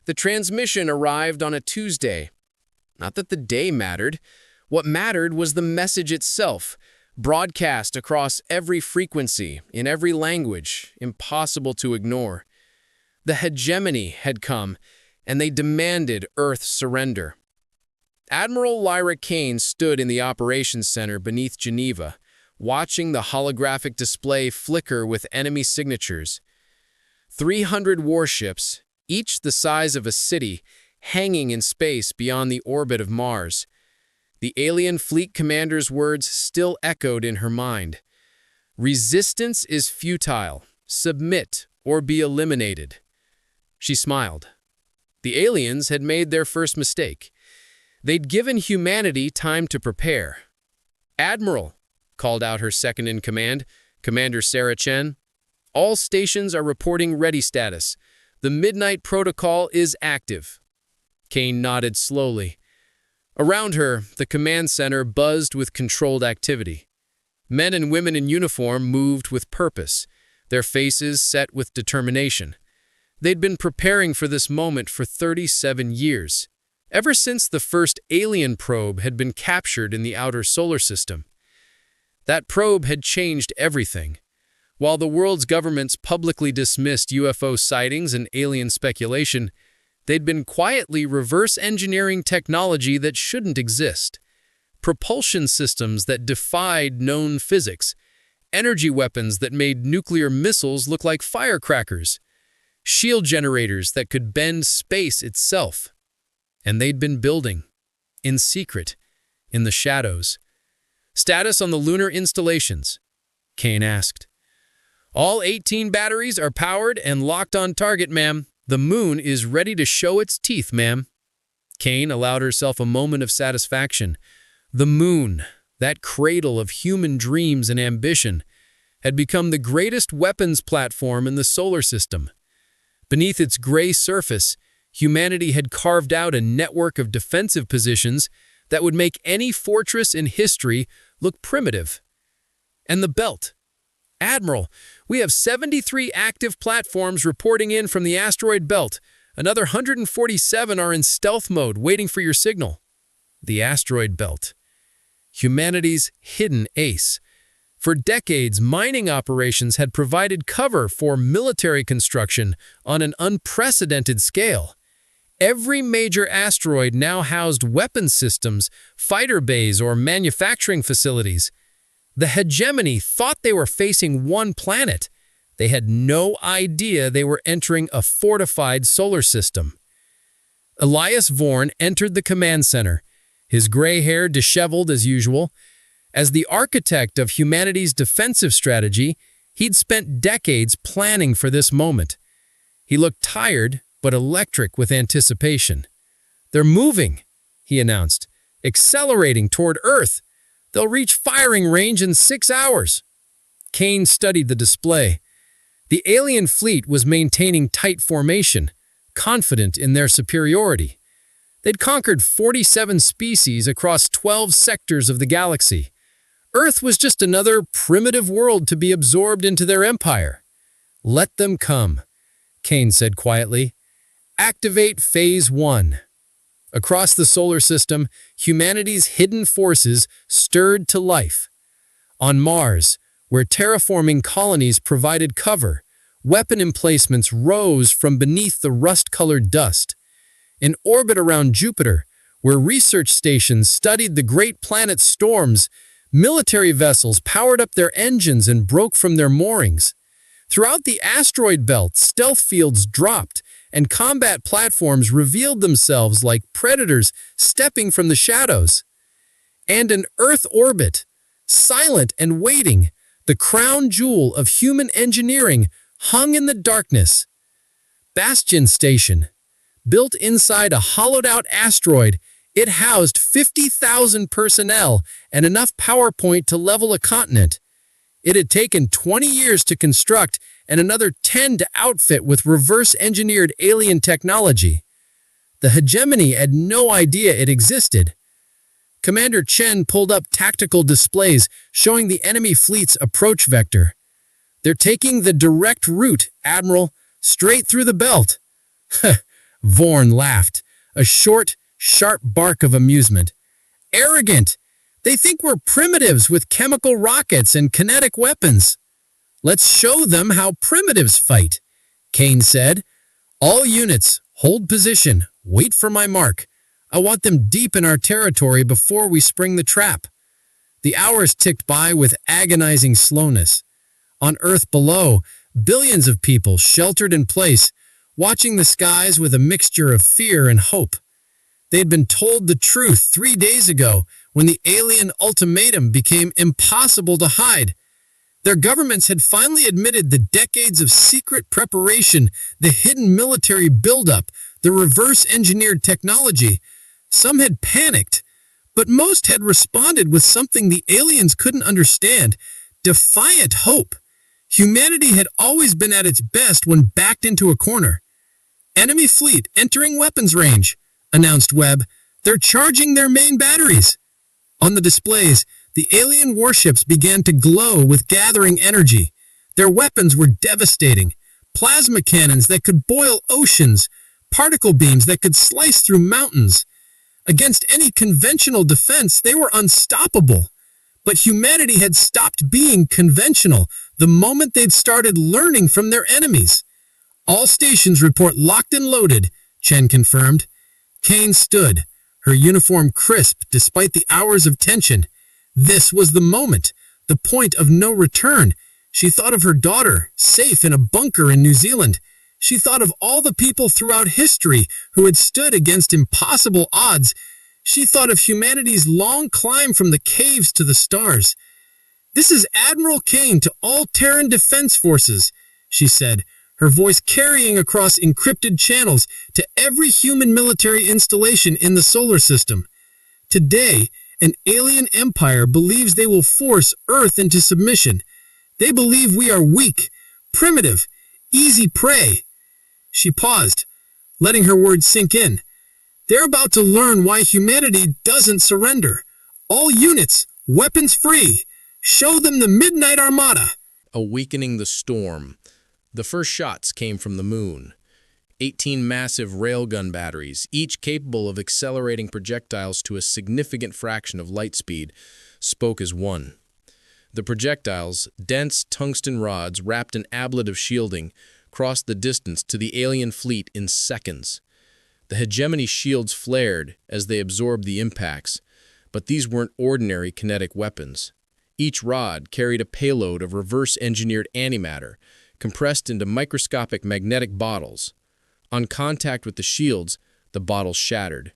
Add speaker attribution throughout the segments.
Speaker 1: The transmission arrived on a Tuesday. Not that the day mattered. What mattered was the message itself, broadcast across every frequency, in every language, impossible to ignore. The hegemony had come, and they demanded Earth's surrender. Admiral Lyra Kane stood in the operations center beneath Geneva, watching the holographic display flicker with enemy signatures. 300 warships, each the size of a city, hanging in space beyond the orbit of Mars. The alien fleet commander's words still echoed in her mind. Resistance is futile. Submit or be eliminated. She smiled. The aliens had made their first mistake. They'd given humanity time to prepare. "Admiral," called out her second-in-command, Commander Sarah Chen, "all stations are reporting ready status. The Midnight Protocol is active." Kane nodded slowly. Around her, the command center buzzed with controlled activity. Men and women in uniform moved with purpose, their faces set with determination. They'd been preparing for this moment for 37 years, ever since the first alien probe had been captured in the outer solar system. That probe had changed everything. While the world's governments publicly dismissed UFO sightings and alien speculation, they'd been quietly reverse-engineering technology that shouldn't exist. Propulsion systems that defied known physics, energy weapons that made nuclear missiles look like firecrackers, shield generators that could bend space itself. And they'd been building, in secret, in the shadows. "Status on the lunar installations?" Kane asked. "All 18 batteries are powered and locked on target, ma'am. The moon is ready to show its teeth, ma'am." Kane allowed herself a moment of satisfaction. The moon, that cradle of human dreams and ambition, had become the greatest weapons platform in the solar system. Beneath its gray surface, humanity had carved out a network of defensive positions that would make any fortress in history look primitive. And the belt. "Admiral, we have 73 active platforms reporting in from the asteroid belt. Another 147 are in stealth mode, waiting for your signal." The asteroid belt. Humanity's hidden ace. For decades, mining operations had provided cover for military construction on an unprecedented scale. Every major asteroid now housed weapons systems, fighter bays, or manufacturing facilities. The hegemony thought they were facing one planet. They had no idea they were entering a fortified solar system. Elias Vorn entered the command center, his gray hair disheveled as usual. As the architect of humanity's defensive strategy, he'd spent decades planning for this moment. He looked tired, but electric with anticipation. "They're moving," he announced, "accelerating toward Earth. They'll reach firing range in 6 hours." Kane studied the display. The alien fleet was maintaining tight formation, confident in their superiority. They'd conquered 47 species across 12 sectors of the galaxy. Earth was just another primitive world to be absorbed into their empire. "Let them come," Kane said quietly. "Activate Phase 1. Across the solar system, humanity's hidden forces stirred to life. On Mars, where terraforming colonies provided cover, weapon emplacements rose from beneath the rust-colored dust. In orbit around Jupiter, where research stations studied the great planet's storms, military vessels powered up their engines and broke from their moorings. Throughout the asteroid belt, stealth fields dropped, and combat platforms revealed themselves like predators stepping from the shadows. And an Earth orbit, silent and waiting, the crown jewel of human engineering, hung in the darkness. Bastion Station. Built inside a hollowed-out asteroid, it housed 50,000 personnel and enough power point to level a continent. It had taken 20 years to construct and another 10 to outfit with reverse-engineered alien technology. The hegemony had no idea it existed. Commander Chen pulled up tactical displays showing the enemy fleet's approach vector. "They're taking the direct route, Admiral, straight through the belt." Vorn laughed, a short, sharp bark of amusement. Arrogant! They think we're primitives with chemical rockets and kinetic weapons. Let's show them how primitives fight, Kane said. All units, hold position, wait for my mark. I want them deep in our territory before we spring the trap. The hours ticked by with agonizing slowness. On Earth below, billions of people sheltered in place, watching the skies with a mixture of fear and hope. They had been told the truth 3 days ago when the alien ultimatum became impossible to hide. Their governments had finally admitted the decades of secret preparation, the hidden military buildup, the reverse-engineered technology. Some had panicked, but most had responded with something the aliens couldn't understand: defiant hope. Humanity had always been at its best when backed into a corner. "Enemy fleet entering weapons range," announced Webb. "They're charging their main batteries." On the displays, the alien warships began to glow with gathering energy. Their weapons were devastating. Plasma cannons that could boil oceans, particle beams that could slice through mountains. Against any conventional defense, they were unstoppable. But humanity had stopped being conventional the moment they'd started learning from their enemies. "All stations report locked and loaded," Chen confirmed. Kane stood, her uniform crisp despite the hours of tension. This was the moment, the point of no return. She thought of her daughter, safe in a bunker in New Zealand. She thought of all the people throughout history who had stood against impossible odds. She thought of humanity's long climb from the caves to the stars. "This is Admiral Kane to all Terran Defense Forces," she said, her voice carrying across encrypted channels to every human military installation in the solar system. "Today, an alien empire believes they will force Earth into submission. They believe we are weak, primitive, easy prey." She paused, letting her words sink in. "They're about to learn why humanity doesn't surrender. All units, weapons free. Show them the Midnight Armada."
Speaker 2: Awakening the storm. The first shots came from the moon. 18 massive railgun batteries, each capable of accelerating projectiles to a significant fraction of light speed, spoke as one. The projectiles, dense tungsten rods wrapped in ablet of shielding, crossed the distance to the alien fleet in seconds. The hegemony shields flared as they absorbed the impacts, but these weren't ordinary kinetic weapons. Each rod carried a payload of reverse-engineered antimatter, compressed into microscopic magnetic bottles. On contact with the shields, the bottles shattered.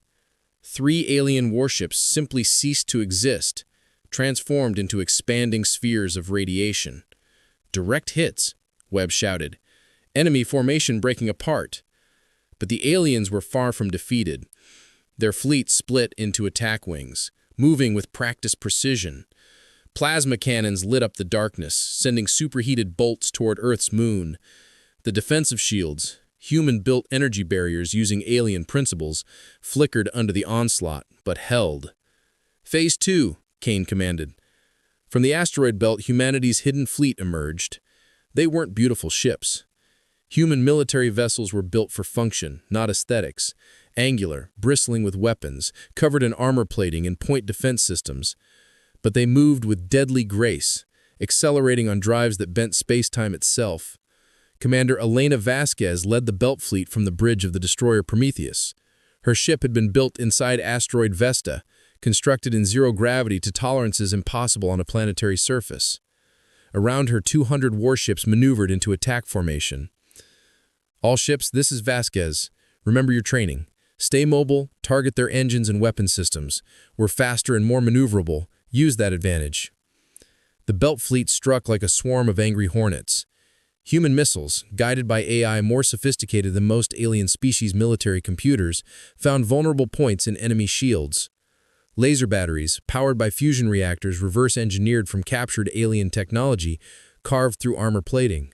Speaker 2: 3 alien warships simply ceased to exist, transformed into expanding spheres of radiation. "Direct hits," Webb shouted. "Enemy formation breaking apart." But the aliens were far from defeated. Their fleet split into attack wings, moving with practiced precision. Plasma cannons lit up the darkness, sending superheated bolts toward Earth's moon. The defensive shields, human-built energy barriers using alien principles, flickered under the onslaught, but held. "Phase 2, Kane commanded. From the asteroid belt, humanity's hidden fleet emerged. They weren't beautiful ships. Human military vessels were built for function, not aesthetics. Angular, bristling with weapons, covered in armor plating and point defense systems. But they moved with deadly grace, accelerating on drives that bent space-time itself. Commander Elena Vasquez led the belt fleet from the bridge of the destroyer Prometheus. Her ship had been built inside asteroid Vesta, constructed in zero gravity to tolerances impossible on a planetary surface. Around her, 200 warships maneuvered into attack formation. "All ships, this is Vasquez. Remember your training. Stay mobile, target their engines and weapon systems. We're faster and more maneuverable. Use that advantage." The belt fleet struck like a swarm of angry hornets. Human missiles, guided by AI more sophisticated than most alien species' military computers, found vulnerable points in enemy shields. Laser batteries, powered by fusion reactors reverse-engineered from captured alien technology, carved through armor plating.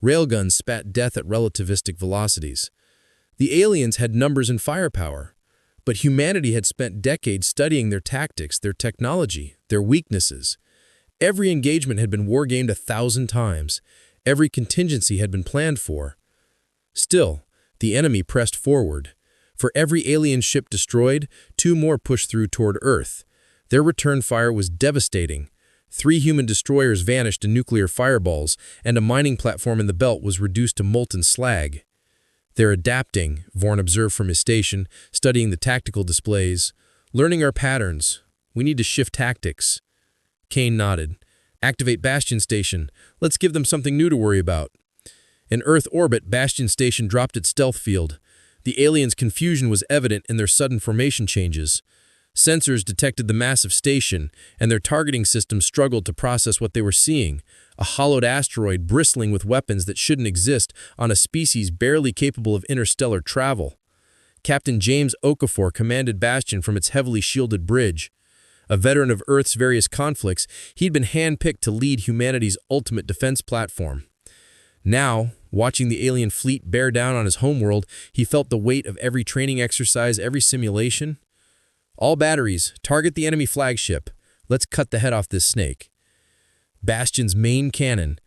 Speaker 2: Railguns spat death at relativistic velocities. The aliens had numbers and firepower, but humanity had spent decades studying their tactics, their technology, their weaknesses. Every engagement had been wargamed 1,000 times. Every contingency had been planned for. Still, The enemy pressed forward. For every alien ship destroyed, 2 more pushed through toward Earth. Their return fire was devastating. 3 human destroyers vanished in nuclear fireballs, and a mining platform in the belt was reduced to molten slag. "They're adapting," Vorn observed from his station, studying the tactical displays. "Learning our patterns. We need to shift tactics." Kane nodded. "Activate Bastion Station. Let's give them something new to worry about." In Earth orbit, Bastion Station dropped its stealth field. The aliens' confusion was evident in their sudden formation changes. Sensors detected the massive station, and their targeting systems struggled to process what they were seeing: a hollowed asteroid bristling with weapons that shouldn't exist on a species barely capable of interstellar travel. Captain James Okafor commanded Bastion from its heavily shielded bridge. A veteran of Earth's various conflicts, he'd been handpicked to lead humanity's ultimate defense platform. Now, watching the alien fleet bear down on his homeworld, he felt the weight of every training exercise, every simulation. "All batteries, target the enemy flagship. Let's cut the head off this snake." Bastion's main cannon,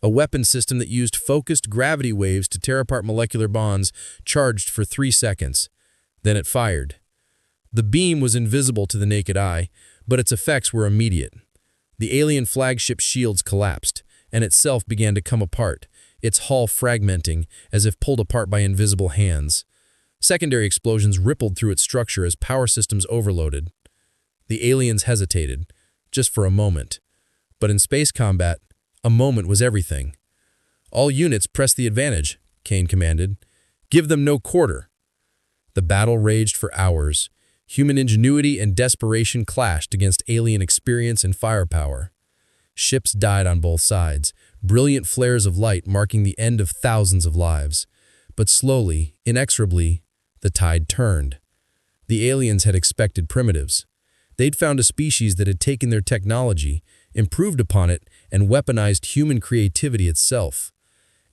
Speaker 2: a weapon system that used focused gravity waves to tear apart molecular bonds, charged for 3 seconds. Then it fired. The beam was invisible to the naked eye, but its effects were immediate. The alien flagship shields collapsed, and itself began to come apart, its hull fragmenting as if pulled apart by invisible hands. Secondary explosions rippled through its structure as power systems overloaded. The aliens hesitated, just for a moment. But in space combat, a moment was everything. "All units press the advantage," Kane commanded. "Give them no quarter." The battle raged for hours. Human ingenuity and desperation clashed against alien experience and firepower. Ships died on both sides, brilliant flares of light marking the end of thousands of lives. But slowly, inexorably, the tide turned. The aliens had expected primitives. They'd found a species that had taken their technology, improved upon it, and weaponized human creativity itself.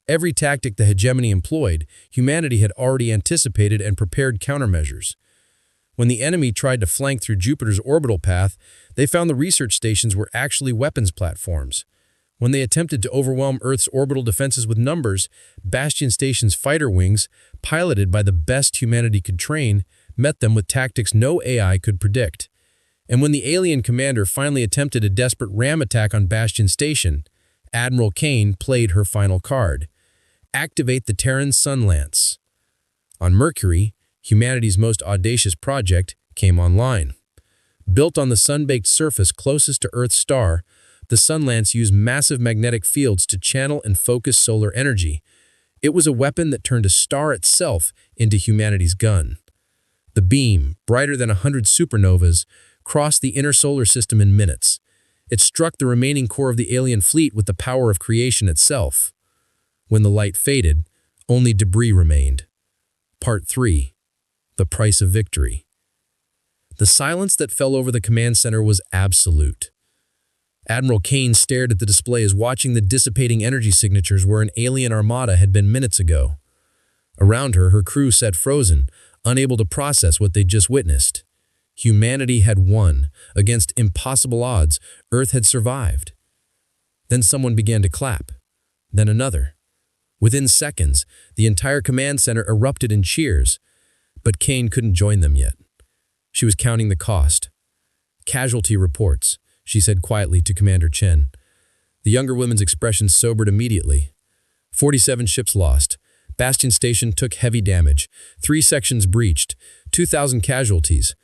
Speaker 2: Every tactic the hegemony employed, humanity had already anticipated and prepared countermeasures. When the enemy tried to flank through Jupiter's orbital path, they found the research stations were actually weapons platforms. When they attempted to overwhelm Earth's orbital defenses with numbers, Bastion Station's fighter wings, piloted by the best humanity could train, met them with tactics no AI could predict. And when the alien commander finally attempted a desperate ram attack on Bastion Station, Admiral Kane played her final card: activate the Terran Sun Lance. On Mercury, humanity's most audacious project came online. Built on the sun-baked surface closest to Earth's star, the Sun Lance used massive magnetic fields to channel and focus solar energy. It was a weapon that turned a star itself into humanity's gun. The beam, brighter than 100 supernovas, crossed the inner solar system in minutes. It struck the remaining core of the alien fleet with the power of creation itself. When the light faded, only debris remained. Part 3. The Price of Victory. The silence that fell over the command center was absolute. Admiral Kane stared at the display as watching the dissipating energy signatures where an alien armada had been minutes ago. Around her, her crew sat frozen, unable to process what they'd just witnessed. Humanity had won. Against impossible odds, Earth had survived. Then someone began to clap. Then another. Within seconds, the entire command center erupted in cheers. But Kane couldn't join them yet. She was counting the cost. "Casualty reports," she said quietly to Commander Chen. The younger woman's expression sobered immediately. 47 ships lost. Bastion Station took heavy damage. 3 sections breached. 2,000 casualties.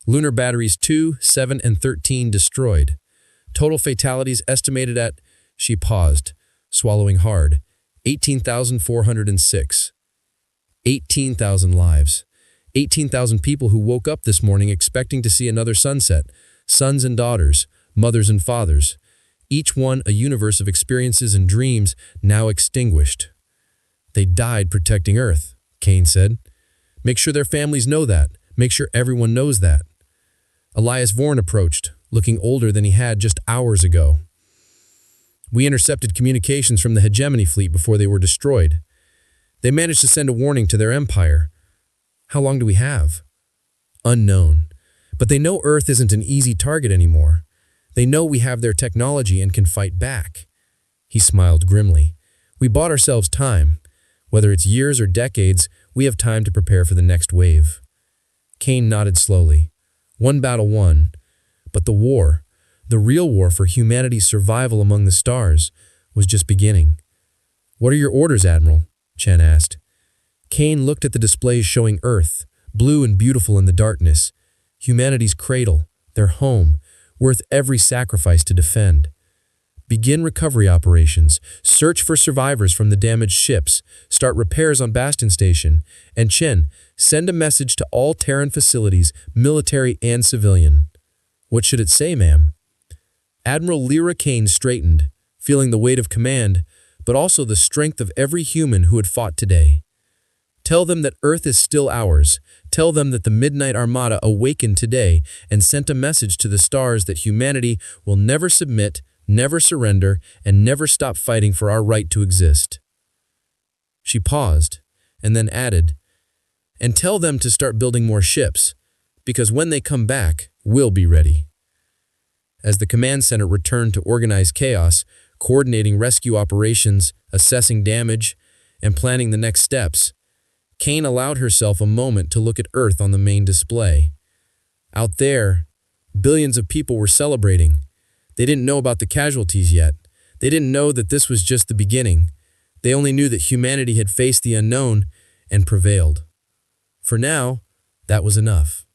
Speaker 2: Lunar batteries 2, 7, and 13 destroyed. Total fatalities estimated at... She paused, swallowing hard. 18,406. 18,000 lives. 18,000 people who woke up this morning expecting to see another sunset. Sons and daughters, mothers and fathers. Each one a universe of experiences and dreams now extinguished. "They died protecting Earth," Kane said. "Make sure their families know that. Make sure everyone knows that." Elias Vorn approached, looking older than he had just hours ago. "We intercepted communications from the hegemony fleet before they were destroyed. They managed to send a warning to their empire. How long do we have?" "Unknown. But they know Earth isn't an easy target anymore. They know we have their technology and can fight back." He smiled grimly. "We bought ourselves time. Whether it's years or decades,
Speaker 3: We have time to prepare for the next wave." Kane nodded slowly. One battle won, but the war, the real war for humanity's survival among the stars, was just beginning. "What are your orders, Admiral?" Chen asked. Kane looked at the displays showing Earth, blue and beautiful in the darkness, humanity's cradle, their home, worth every sacrifice to defend. "Begin recovery operations, search for survivors from the damaged ships, start repairs on Bastion Station, and Chen, send a message to all Terran facilities, military and civilian." "What should it say, ma'am?" Admiral Lyra Kane straightened, feeling the weight of command, but also the strength of every human who had fought today. "Tell them that Earth is still ours. Tell them that the Midnight Armada awakened today and sent a message to the stars that humanity will never submit, never surrender, and never stop fighting for our right to exist." She paused, and then added, "And tell them to start building more ships, because when they come back, we'll be ready." As the command center returned to organize chaos, coordinating rescue operations, assessing damage, and planning the next steps, Kane allowed herself a moment to look at Earth on the main display. Out there, billions of people were celebrating. They didn't know about the casualties yet. They didn't know that this was just the beginning. They only knew that humanity had faced the unknown and prevailed. For now, that was enough.